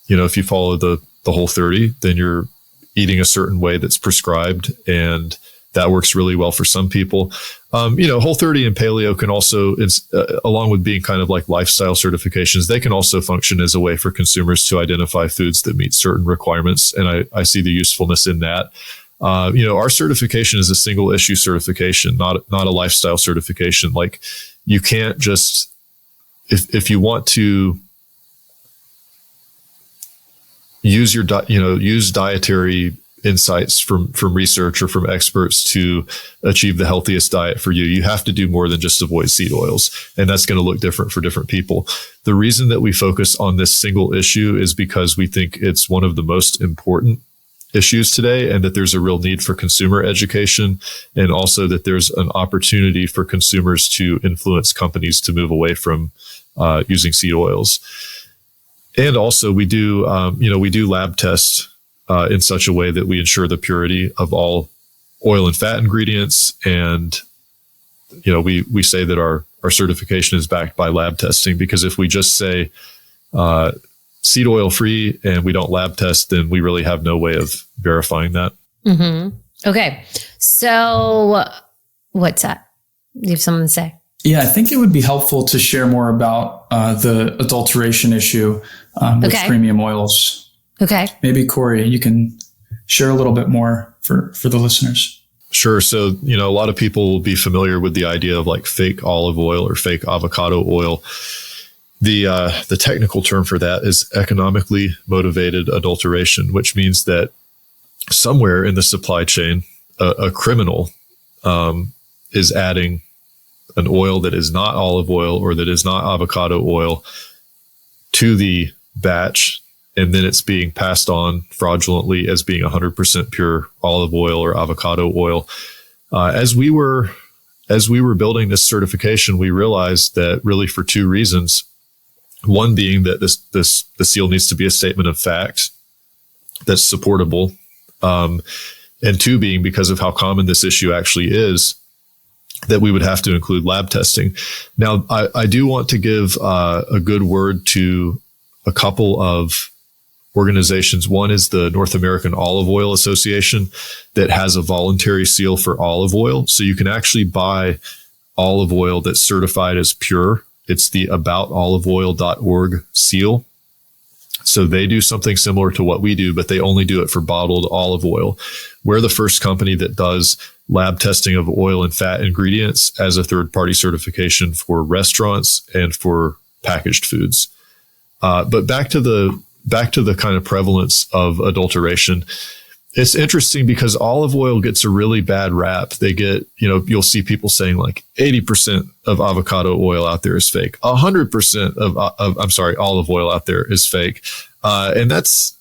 if you follow the Whole30, then you're eating a certain way that's prescribed, and that works really well for some people. Whole30 and paleo can also, along with being kind of like lifestyle certifications, they can also function as a way for consumers to identify foods that meet certain requirements. And I see the usefulness in that. Our certification is a single issue certification, not a lifestyle certification. Like, you can't just, if you want to use dietary insights from research or from experts to achieve the healthiest diet for you, you have to do more than just avoid seed oils. And that's going to look different for different people. The reason that we focus on this single issue is because we think it's one of the most important issues today, and that there's a real need for consumer education, and also that there's an opportunity for consumers to influence companies to move away from using seed oils. And also we do lab tests in such a way that we ensure the purity of all oil and fat ingredients. And, we say that our certification is backed by lab testing, because if we just say seed oil free and we don't lab test, then we really have no way of verifying that. Mm-hmm. Okay. So what's that? You have something to say? Yeah, I think it would be helpful to share more about the adulteration issue with premium oils. Okay. Maybe Corey, you can share a little bit more for the listeners. Sure. So, a lot of people will be familiar with the idea of like fake olive oil or fake avocado oil. The technical term for that is economically motivated adulteration, which means that somewhere in the supply chain, a criminal is adding an oil that is not olive oil or that is not avocado oil to the batch, and then it's being passed on fraudulently as being 100% pure olive oil or avocado oil. As we were building this certification, we realized that really for two reasons. One being that the seal needs to be a statement of fact that's supportable, and two being because of how common this issue actually is, that we would have to include lab testing. Now, I do want to give a good word to a couple of organizations. One is the North American Olive Oil Association that has a voluntary seal for olive oil. So you can actually buy olive oil that's certified as pure. It's the aboutoliveoil.org seal. So they do something similar to what we do, but they only do it for bottled olive oil. We're the first company that does lab testing of oil and fat ingredients as a third-party certification for restaurants and for packaged foods. But back to the kind of prevalence of adulteration. It's interesting because olive oil gets a really bad rap. They get, you'll see people saying like 80% of avocado oil out there is fake. 100% of olive oil out there is fake. And that's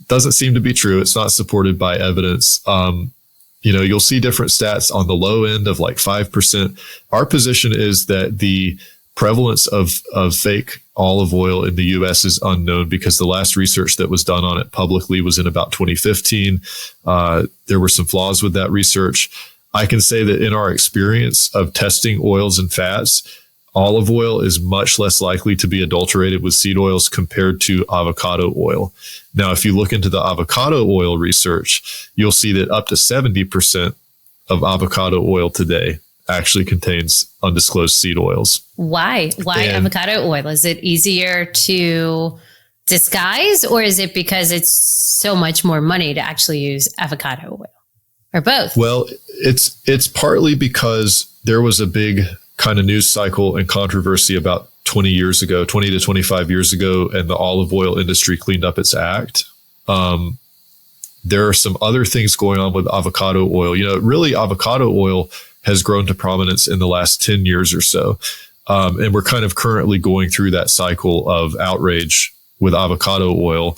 doesn't seem to be true. It's not supported by evidence. You'll see different stats on the low end of like 5%. Our position is that the prevalence of fake olive oil in the U.S. is unknown because the last research that was done on it publicly was in about 2015. There were some flaws with that research. I can say that in our experience of testing oils and fats, olive oil is much less likely to be adulterated with seed oils compared to avocado oil. Now, if you look into the avocado oil research, you'll see that up to 70% of avocado oil today actually contains undisclosed seed oils. Why avocado oil? Is it easier to disguise, or is it because it's so much more money to actually use avocado oil, or both? Well, it's partly because there was a big kind of news cycle and controversy about 20 to 25 years ago, and the olive oil industry cleaned up its act. There are some other things going on with avocado oil. Really avocado oil has grown to prominence in the last 10 years or so. And we're kind of currently going through that cycle of outrage with avocado oil.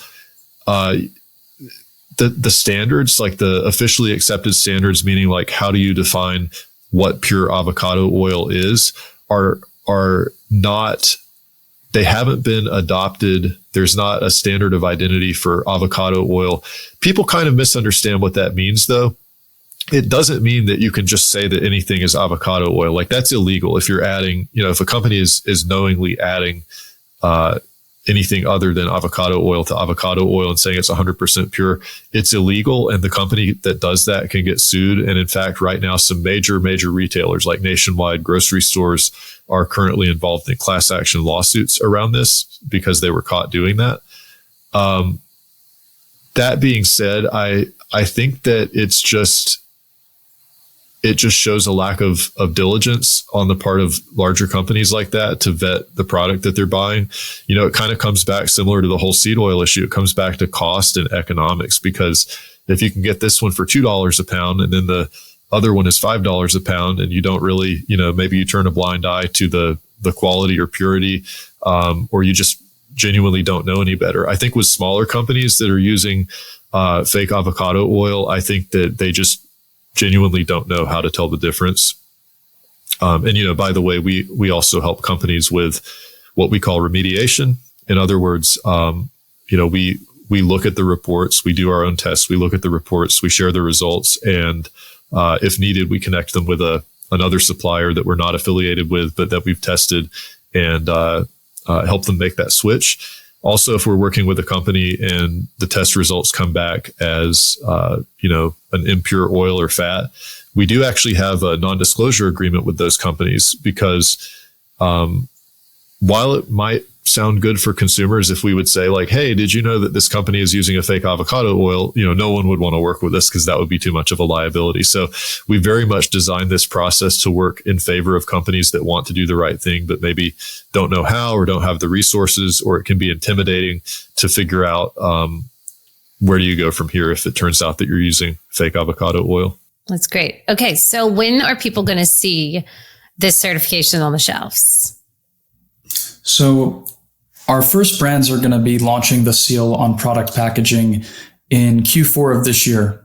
The standards, like the officially accepted standards, meaning like how do you define what pure avocado oil is, are not, they haven't been adopted. There's not a standard of identity for avocado oil. People kind of misunderstand what that means though. It doesn't mean that you can just say that anything is avocado oil. Like that's illegal. If you're adding, if a company is knowingly adding anything other than avocado oil to avocado oil and saying it's 100% pure, it's illegal. And the company that does that can get sued. And in fact, right now, some major retailers like nationwide grocery stores are currently involved in class action lawsuits around this because they were caught doing that. That being said, I think that it just shows a lack of diligence on the part of larger companies like that to vet the product that they're buying. It kind of comes back similar to the whole seed oil issue. It comes back to cost and economics, because if you can get this one for $2 a pound and then the other one is $5 a pound, and you don't really, maybe you turn a blind eye to the quality or purity, or you just genuinely don't know any better. I think with smaller companies that are using fake avocado oil, I think that they just genuinely don't know how to tell the difference. And by the way, we also help companies with what we call remediation. In other words, we look at the reports, we do our own tests, we look at the reports, we share the results, and if needed, we connect them with another supplier that we're not affiliated with, but that we've tested, and help them make that switch. Also, if we're working with a company and the test results come back as, an impure oil or fat, we do actually have a non-disclosure agreement with those companies, because while it might sound good for consumers if we would say like, hey, did you know that this company is using a fake avocado oil? No one would want to work with us because that would be too much of a liability. So we very much designed this process to work in favor of companies that want to do the right thing, but maybe don't know how or don't have the resources, or it can be intimidating to figure out where do you go from here if it turns out that you're using fake avocado oil. That's great. Okay. So when are people going to see this certification on the shelves? So our first brands are going to be launching the seal on product packaging in Q4 of this year.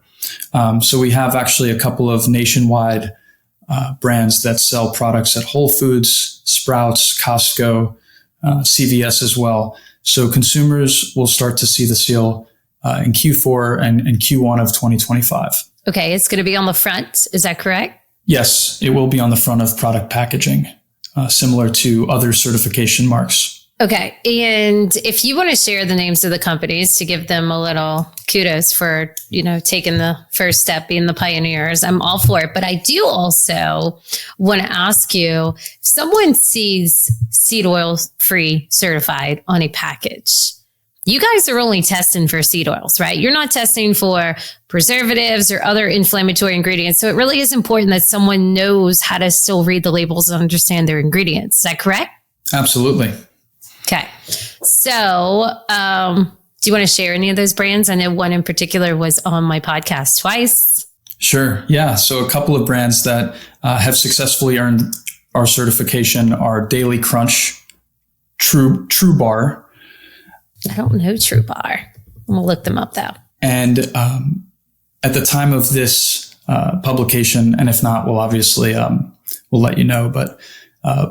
So we have actually a couple of nationwide brands that sell products at Whole Foods, Sprouts, Costco, CVS as well. So consumers will start to see the seal in Q4 and Q1 of 2025. Okay. It's going to be on the front. Is that correct? Yes, it will be on the front of product packaging, similar to other certification marks. Okay. And if you want to share the names of the companies to give them a little kudos for, taking the first step, being the pioneers, I'm all for it. But I do also want to ask you, if someone sees seed oil free certified on a package, you guys are only testing for seed oils, right? You're not testing for preservatives or other inflammatory ingredients. So it really is important that someone knows how to still read the labels and understand their ingredients. Is that correct? Absolutely. Okay. So do you want to share any of those brands? I know one in particular was on my podcast twice. Sure. Yeah. So a couple of brands that have successfully earned our certification are Daily Crunch, True Bar. I don't know True Bar. I'm going to look them up though. And at the time of this publication, and if not, we'll obviously we'll let you know, but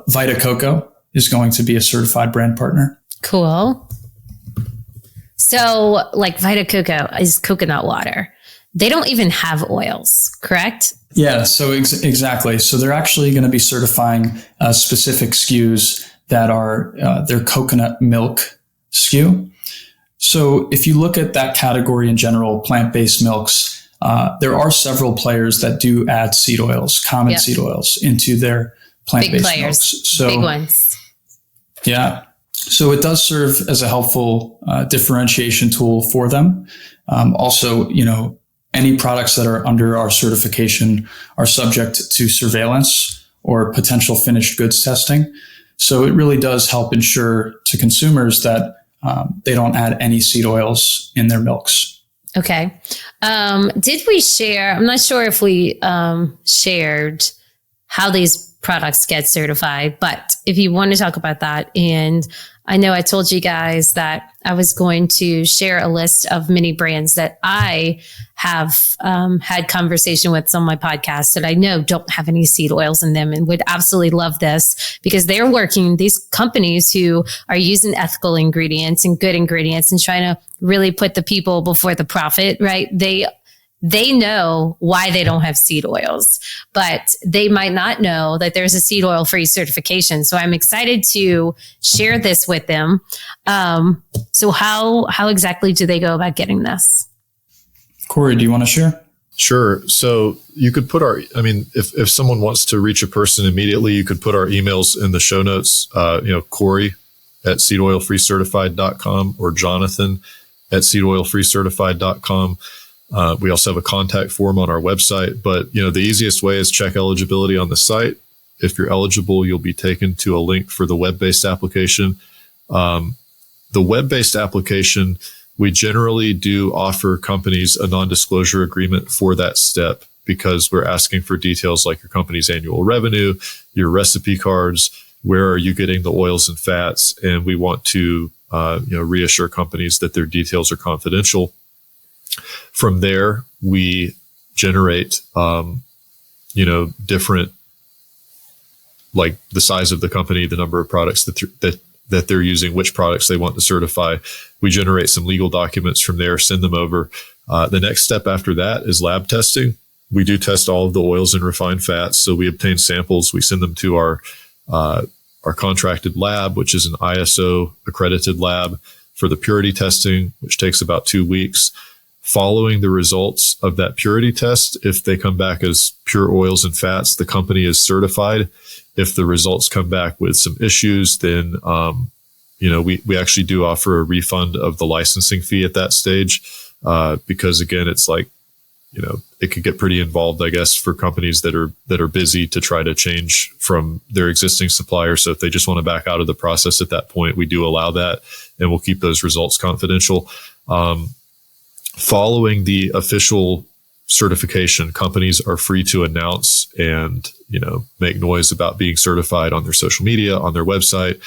Vita Coco is going to be a certified brand partner. Cool. So like Vita Coco is coconut water. They don't even have oils, correct? Yeah, so exactly. So they're actually going to be certifying specific SKUs that are their coconut milk SKU. So if you look at that category in general, plant-based milks, there are several players that do add seed oils, common seed oils into their plant-based milks. So, big ones. Yeah. So it does serve as a helpful differentiation tool for them. Also, any products that are under our certification are subject to surveillance or potential finished goods testing. So it really does help ensure to consumers that they don't add any seed oils in their milks. Okay. Did we share, I'm not sure if we shared how these products get certified, but if you want to talk about that, and I know I told you guys that I was going to share a list of many brands that I have had conversation with on my podcast that I know don't have any seed oils in them and would absolutely love this because they're working, these companies who are using ethical ingredients and good ingredients and trying to really put the people before the profit, right? They know why they don't have seed oils, but they might not know that there's a seed oil free certification. So I'm excited to share this with them. So how exactly do they go about getting this? Corey, do you want to share? Sure. So you could put if someone wants to reach a person immediately, you could put our emails in the show notes, Corey at seedoilfreecertified.com or Jonathan at seedoilfreecertified.com. We also have a contact form on our website, but the easiest way is check eligibility on the site. If you're eligible, you'll be taken to a link for the web-based application. The web-based application, we generally do offer companies a non-disclosure agreement for that step because we're asking for details like your company's annual revenue, your recipe cards, where are you getting the oils and fats, and we want to reassure companies that their details are confidential. From there, we generate, different, like the size of the company, the number of products that they're using, which products they want to certify. We generate some legal documents from there, send them over. The next step after that is lab testing. We do test all of the oils and refined fats. So we obtain samples. We send them to our contracted lab, which is an ISO accredited lab for the purity testing, which takes about 2 weeks. Following the results of that purity test, if they come back as pure oils and fats, the company is certified. If the results come back with some issues, then, we actually do offer a refund of the licensing fee at that stage, because again, it's like, it could get pretty involved, I guess, for companies that are busy to try to change from their existing supplier. So if they just want to back out of the process at that point, we do allow that, and we'll keep those results confidential. Following the official certification, companies are free to announce and, make noise about being certified on their social media, on their website,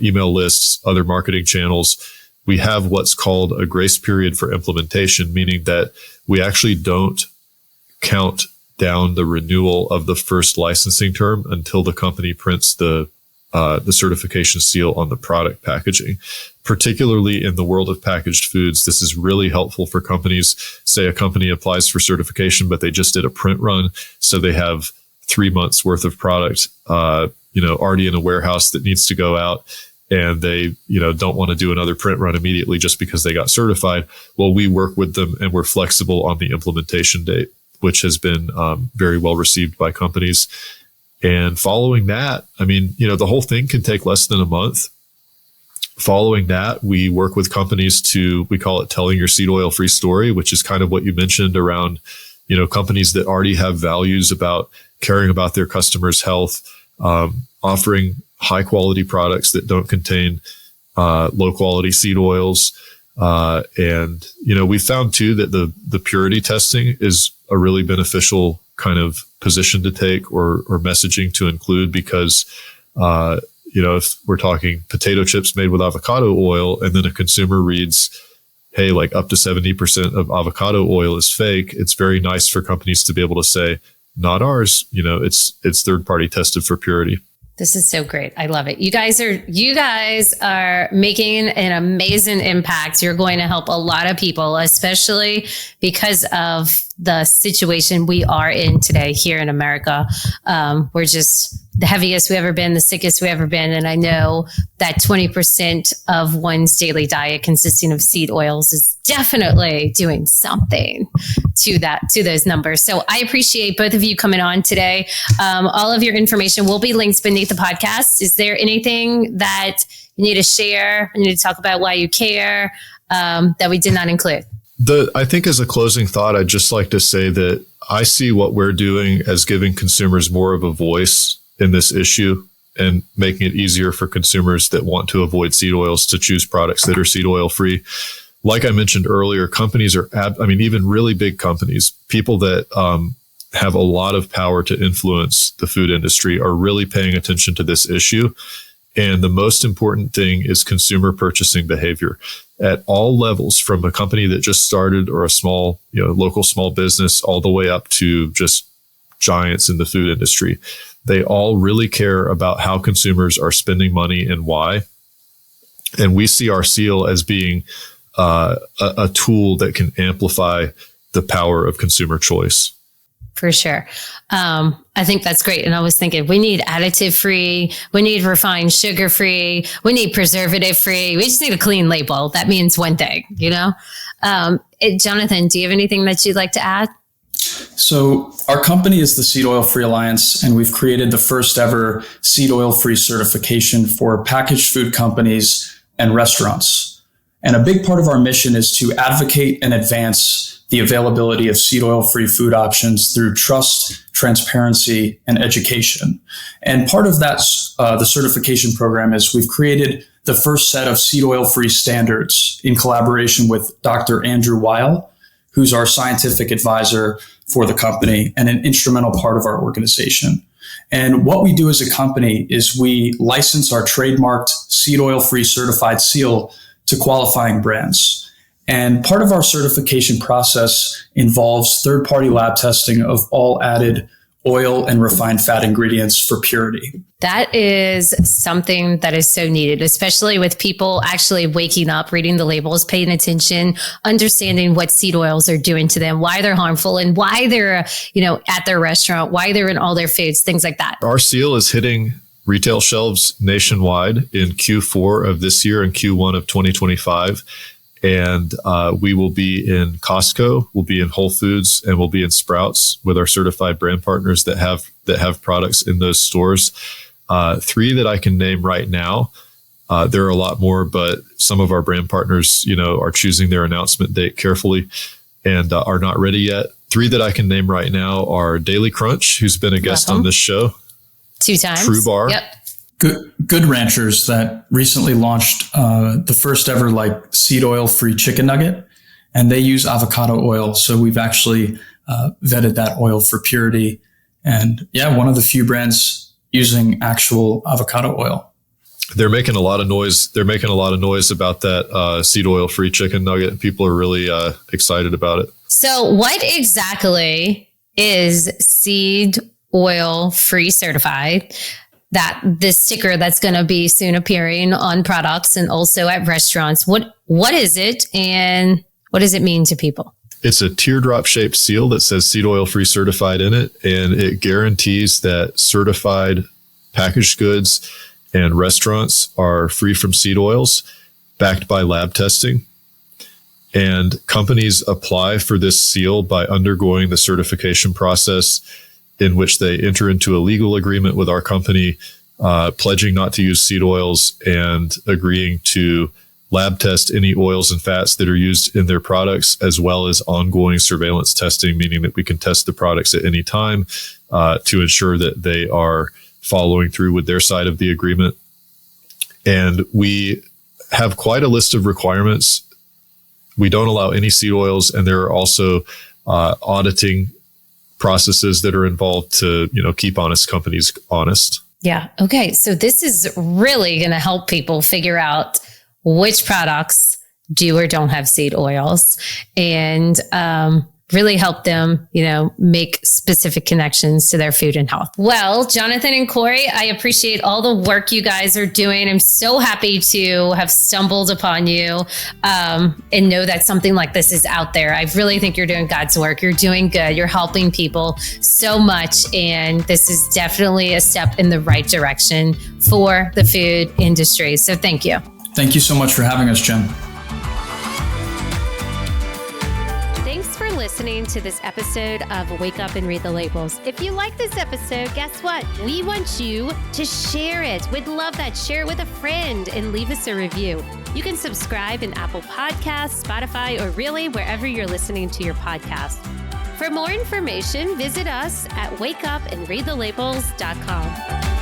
email lists, other marketing channels. We have what's called a grace period for implementation, meaning that we actually don't count down the renewal of the first licensing term until the company prints the certification seal on the product packaging. Particularly in the world of packaged foods, this is really helpful for companies. Say a company applies for certification, but they just did a print run, so they have 3 months worth of product, already in a warehouse that needs to go out, and they, don't want to do another print run immediately just because they got certified. Well, we work with them, and we're flexible on the implementation date, which has been very well received by companies. And following that, the whole thing can take less than a month. Following that, we work with companies we call it telling your seed oil free story, which is kind of what you mentioned around, companies that already have values about caring about their customers' health, offering high quality products that don't contain low quality seed oils. And we found too that the purity testing is a really beneficial kind of position to take or messaging to include, because, if we're talking potato chips made with avocado oil, and then a consumer reads, hey, like up to 70% of avocado oil is fake, it's very nice for companies to be able to say, not ours, it's third party tested for purity. This is so great. I love it. You guys are making an amazing impact. You're going to help a lot of people, especially because of the situation we are in today here in America. We're just the heaviest we've ever been, the sickest we've ever been. And I know that 20% of one's daily diet consisting of seed oils is definitely doing something to those numbers. So I appreciate both of you coming on today. All of your information will be linked beneath the podcast. Is there anything that you need to share? You need to talk about why you care that we did not include? I think as a closing thought, I'd just like to say that I see what we're doing as giving consumers more of a voice in this issue and making it easier for consumers that want to avoid seed oils to choose products that are seed oil free. Like I mentioned earlier, companies are, even really big companies, people that have a lot of power to influence the food industry are really paying attention to this issue. And the most important thing is consumer purchasing behavior at all levels, from a company that just started or a small, local small business, all the way up to just giants in the food industry. They all really care about how consumers are spending money and why. And we see our seal as being a tool that can amplify the power of consumer choice. For sure. I think that's great. And I was thinking, we need additive free, we need refined sugar free, we need preservative free. We just need a clean label. That means one thing, Jonathan, do you have anything that you'd like to add? So our company is the Seed Oil Free Alliance, and we've created the first ever seed oil free certification for packaged food companies and restaurants. And a big part of our mission is to advocate and advance the availability of seed oil free food options through trust, transparency, and education. And part of that, the certification program, is we've created the first set of seed oil free standards in collaboration with Dr. Andrew Weil, who's our scientific advisor for the company and an instrumental part of our organization. And what we do as a company is we license our trademarked seed oil free certified seal to qualifying brands. And part of our certification process involves third-party lab testing of all added oil and refined fat ingredients for purity. That is something that is so needed, especially with people actually waking up, reading the labels, paying attention, understanding what seed oils are doing to them, why they're harmful, and why they're, at their restaurant, why they're in all their foods, things like that. Our seal is hitting retail shelves nationwide in Q4 of this year and Q1 of 2025. And we will be in Costco, we'll be in Whole Foods, and we'll be in Sprouts with our certified brand partners that have products in those stores. 3 that I can name right now There are a lot more, but some of our brand partners, are choosing their announcement date carefully and are not ready yet. 3 that I can name right now are Daily Crunch, who's been a guest on this show. 2 times. True Bar. Yep. Good Ranchers that recently launched the first ever seed oil free chicken nugget, and they use avocado oil. So we've actually vetted that oil for purity, and one of the few brands using actual avocado oil. They're making a lot of noise. They're making a lot of noise about that seed oil free chicken nugget. People are really excited about it. So what exactly is seed oil free certified? That this sticker that's going to be soon appearing on products and also at restaurants. What is it, and what does it mean to people? It's a teardrop shaped seal that says seed oil free certified in it, and it guarantees that certified packaged goods and restaurants are free from seed oils, backed by lab testing. And companies apply for this seal by undergoing the certification process, in which they enter into a legal agreement with our company, pledging not to use seed oils and agreeing to lab test any oils and fats that are used in their products, as well as ongoing surveillance testing, meaning that we can test the products at any time to ensure that they are following through with their side of the agreement. And we have quite a list of requirements. We don't allow any seed oils, and there are also auditing processes that are involved to, keep honest companies honest. Yeah. Okay. So this is really going to help people figure out which products do or don't have seed oils, and really help them, make specific connections to their food and health. Well, Jonathan and Corey, I appreciate all the work you guys are doing. I'm so happy to have stumbled upon you and know that something like this is out there. I really think you're doing God's work. You're doing good. You're helping people so much. And this is definitely a step in the right direction for the food industry. So thank you. Thank you so much for having us, Jen. Thanks for listening to this episode of Wake Up and Read the Labels. If you like this episode, guess what? We want you to share it. We'd love that. Share it with a friend and leave us a review. You can subscribe in Apple Podcasts, Spotify, or really wherever you're listening to your podcast. For more information, visit us at wakeupandreadthelabels.com.